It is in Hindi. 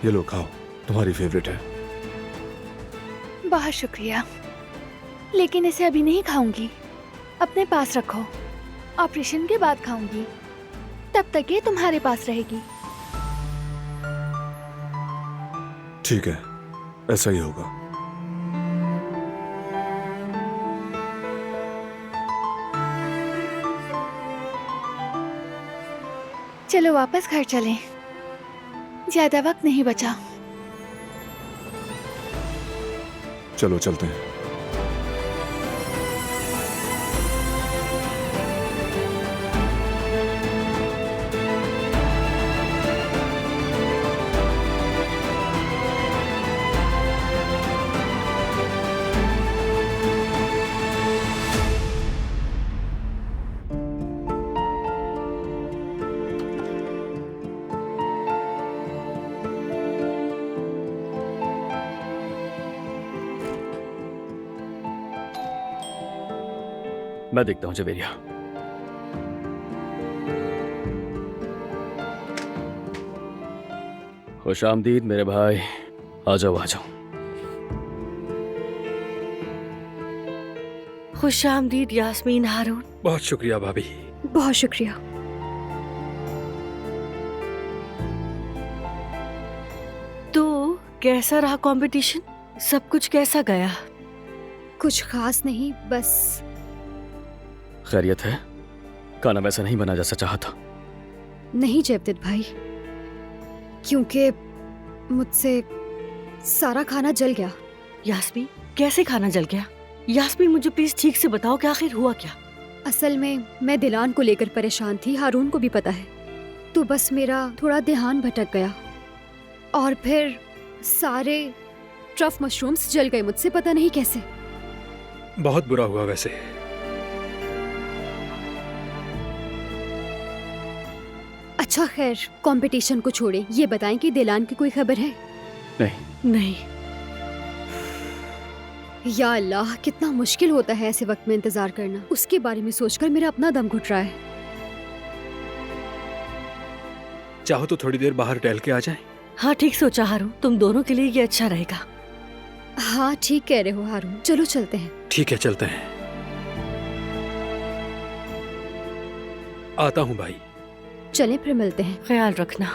ये लो खाओ, तुम्हारी फेवरेट है। बहुत शुक्रिया, लेकिन इसे अभी नहीं खाऊंगी। अपने पास रखो, ऑपरेशन के बाद खाऊंगी। तब तक ये तुम्हारे पास रहेगी। ठीक है, ऐसा ही होगा। चलो वापस घर चलें, ज्यादा वक्त नहीं बचा। चलो चलते हैं। मैं देखता हूँ जवेरिया। खुश आमदीद मेरे भाई, आ जाओ आ जाओ। खुश आमदीद यास्मीन हारून। बहुत शुक्रिया भाभी। बहुत शुक्रिया। तो कैसा रहा कंपटीशन? सब कुछ कैसा गया? कुछ खास नहीं, बस खैरियत है? खाना वैसा नहीं बना जैसा चाहा था। नहीं जयवदत्त भाई, क्योंकि मुझसे सारा खाना जल गया। यास्मीन, कैसे खाना जल गया? यास्मीन, मुझे प्लीज ठीक से बताओ कि आखिर हुआ क्या? असल में मैं दिलान को लेकर परेशान थी, हारून को भी पता है। तो बस मेरा थोड़ा ध्यान भटक गया और फिर सारे ट्रफ मशरूम्स जल गए मुझसे, पता नहीं कैसे। बहुत बुरा हुआ वैसे। अच्छा खैर, कंपटीशन को छोड़े, ये बताएं कि दिलान की कोई खबर है? नहीं। नहीं। या अल्लाह, कितना मुश्किल होता है ऐसे वक्त में इंतजार करना। उसके बारे में सोचकर मेरा अपना दम घुट रहा है। चाहो तो थोड़ी देर बाहर टहल के आ जाएं। हाँ ठीक सोचा हारून, तुम दोनों के लिए ये अच्छा रहेगा। हाँ ठीक कह रहे हो हारून, चलो चलते हैं। ठीक है, चलते हैं। आता हूँ भाई। चलें फिर मिलते हैं। ख्याल रखना।